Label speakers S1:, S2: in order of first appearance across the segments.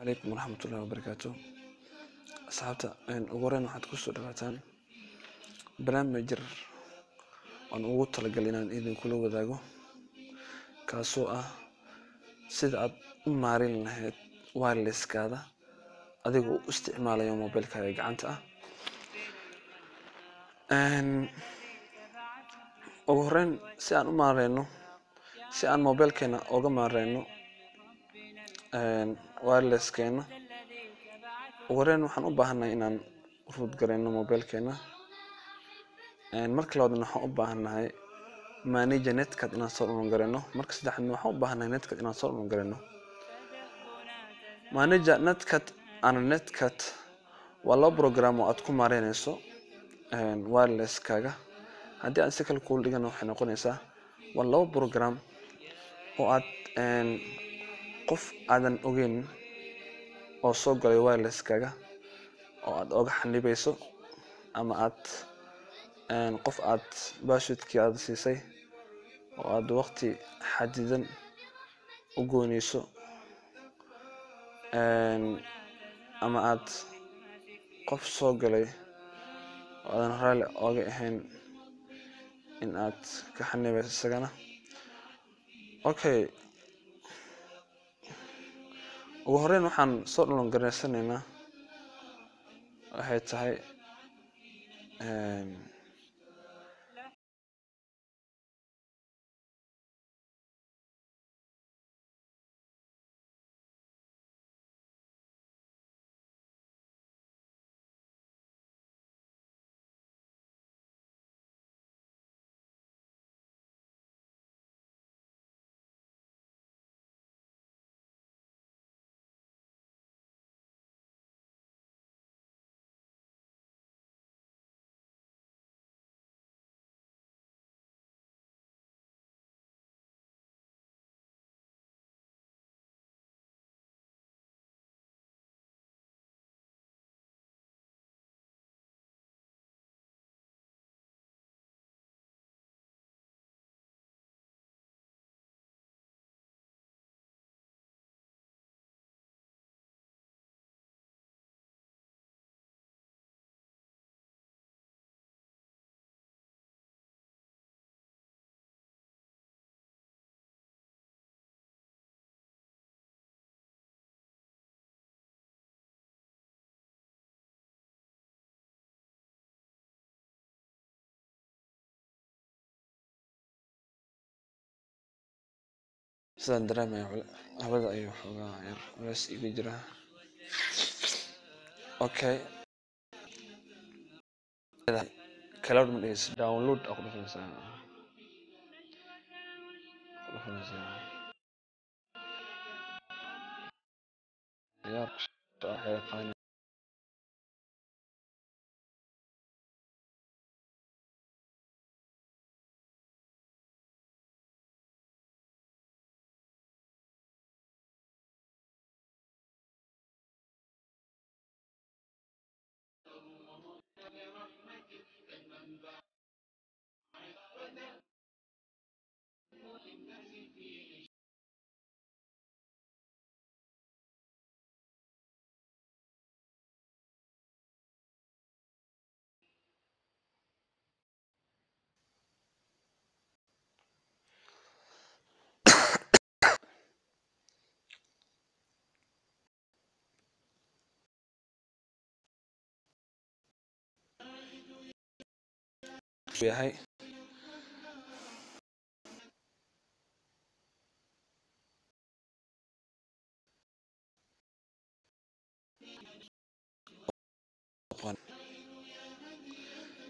S1: عليكم ورحمة الله وبركاته. أصحابتا ugu horeyn waxaad kusoo dhawaataan barnaamij jir aan ugu talagalay inaan idinkula wadaago kaasoo ah sida aad u maareyn lahayd wireless-kaada adigoo u isticmaalayo mobilkaaga gacanta ah. ugu horeyn si aan mobilkeena uga maareyno wireless-keena, ugu horeyn waxaan u baahanahay inaan root gareyno mobilkeena. marka labaadna waxaan u baahanahay manage netcard inaan soo download gareyno. marka saddexaadna waxaan u baahanahay netcard inaan soo download gareyno. manage netcard and netcard waa laba program oo aad ku maareynayso wireless-kaaga. haddii aan si kale kula dhigana waxay noqonaysaa waa laba program oo aad qof aadan ogeyn oo soo galay wireless-kaaga oo aad oga xanibayso, ama aad qof aad passwordkiisa siisay oo aad waqti xadidan u goynayso, ama aad qof soo galay oo aadan raalli oga ahayn in aad ka xanibayso isagana. ugu horeyn waxaan soo download gareysanaynaa waxay tahay sidaan dareemayo hawada ayuu xoogaa yar culays iga jira. cloud is download aku dhufanaysaa yar yahay.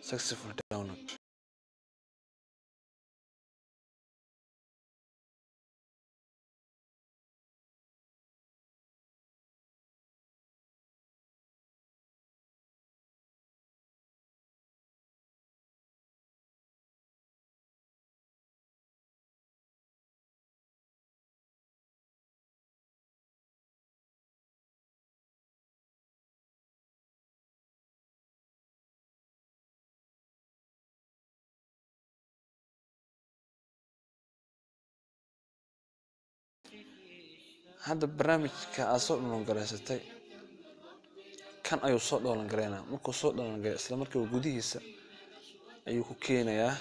S1: successful download. hadda barnaamijka aad soo download garaysatay kan ayuu soo download garaynaa. Markuu soo download gareeyo isla markiiba gudihiisa ayuu ku keenayaa.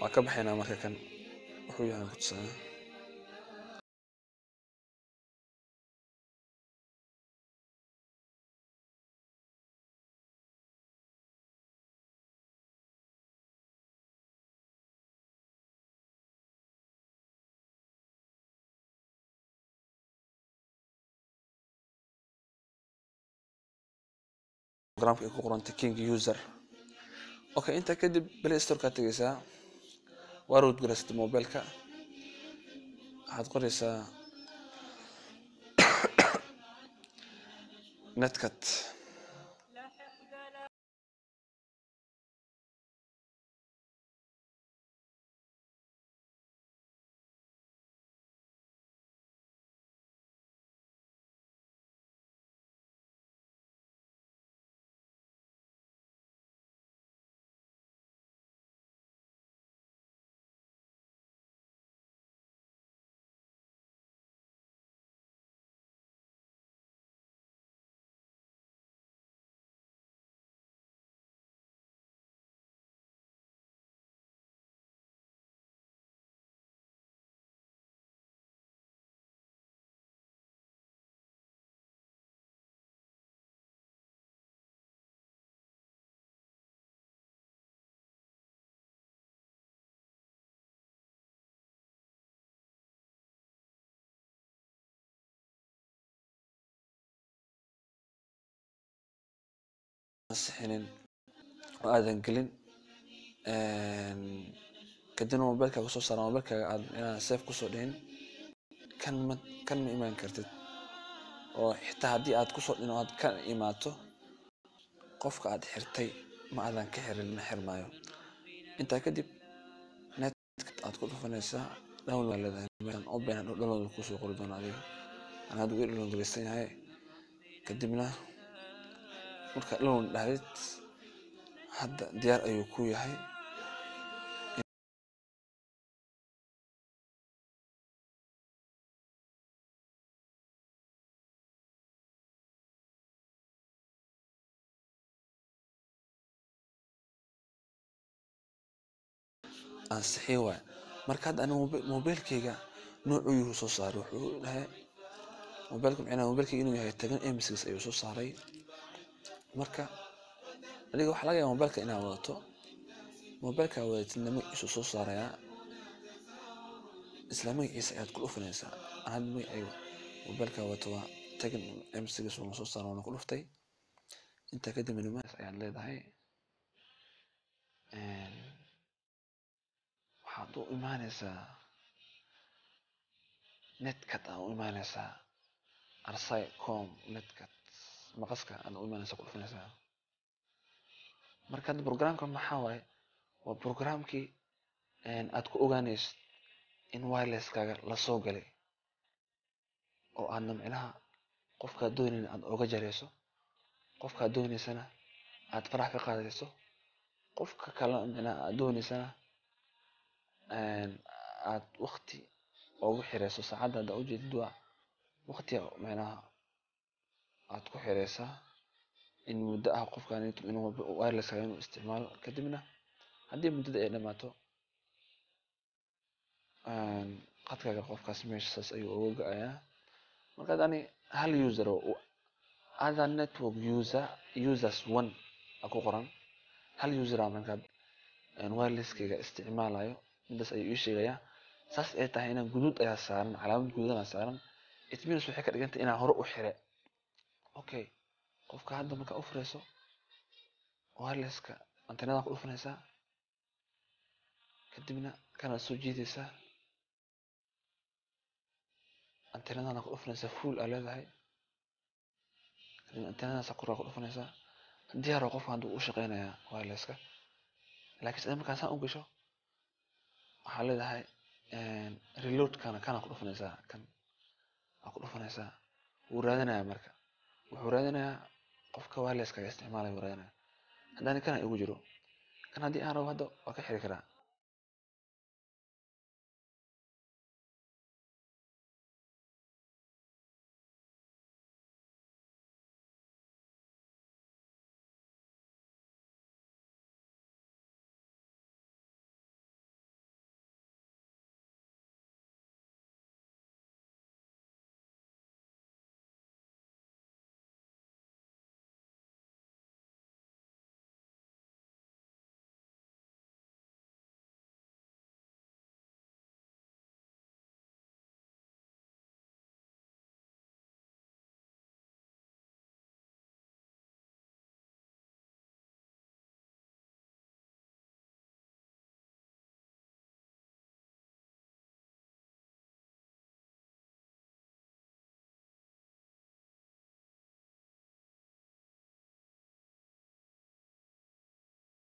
S1: waa ka baxaynaa marka kan wuxuu yahay ku tusaa programka ay ku qoranta king user. Okay, inta kadib Play Store ka tagaysaa, waa root garaysatay mobilka, waxaad qoraysaa netcat. Sixinin oo aadan gelin kadibna mobilka kusoo saara mobilka aad inaan save kusoo dhihin kan ma imaan kartid. oo xitaa haddii aad kusoo dhihin oo aad ka imaato qofka aad xirtay ma aadan ka xirin ma xirmaayo. intaa kadib netcat aad ku dhufanaysaa download leedahay meeshan open and download kusoo qori doona adiga anaa hadda weli download garaysan yahay. kadibna marka download dhahdid hadda diyaar ayuu ku yahay ansixi waay. marka hadda aniga mobilkayga noocuu yuhu soo saaray wuxuu dhahay mobilka macnaha mobilkayga inuu yahay 10 M6 ayuu soo saaray. marka adiga waxa laga yaabaa mobilka inaad wadato mobilka wadatidna magaciisu soo saarayaa isla magaciisa ayaad ku dhufanaysaa. hadda magacayga mobilka wadato waa 10 M6 uu soo saaray waana ku dhuftay. intaa kadib minimize ayaad leedahay waxaad u imaanaysaa netcat aad u imaanaysaa arsai.com netcat maqaska aad u imaanaysaa ku dhufanaysaa. marka hadda programka maxaa waaye waa programkii aad ku ogaanaysid in wirelesskaaga la soo galay oo aadna micnaha qofkaad doonayna aad oga jarayso qofkaad doonaysana aad farax ka qaadayso qofka kale micnaha aad doonaysana aad waqti ugu xirayso saacadda hadda ujeedid waa waqti micnaha aad ku xiraysaa in muddo ah qofkaan inuu wirelesskaaga inuu isticmaalo. kadibna haddii muddada ay dhamaato qadkaaga qofkaas meeshaas ayuu uga go'ayaa. marka hadda ani hal user oo other network users 1 ku qoran hal user markaad wirelesskayga isticmaalayo midaas ayuu ii sheegayaa. saas ay tahay inaan guduud ayaa saaran calaamad guduudan ayaa saaran it means waxay ka dhigan tahay inaan hore u xire. okay qofka hadda marka u furayso wirelesska antenada ku dhufanaysaa kadibna kana soo jiidaysaa antenadana ku dhufanaysaa full aa leedahay kadibna antenadaas kor ku dhufanaysaa diyaar oo qofka haduu u shaqeynayaa wirelesska. laakiin sida markaa saan u gasho waxaa leedahay reload kana ku dhufanaysaa kan ku dhufanaysaa wuu raadinayaa marka wuxuu raadinayaa qofka wirelesska isticmaalaya wuu raadinayaa. haddana kana igu jiro kan haddii aan rabo hadda waa ka xiri karaa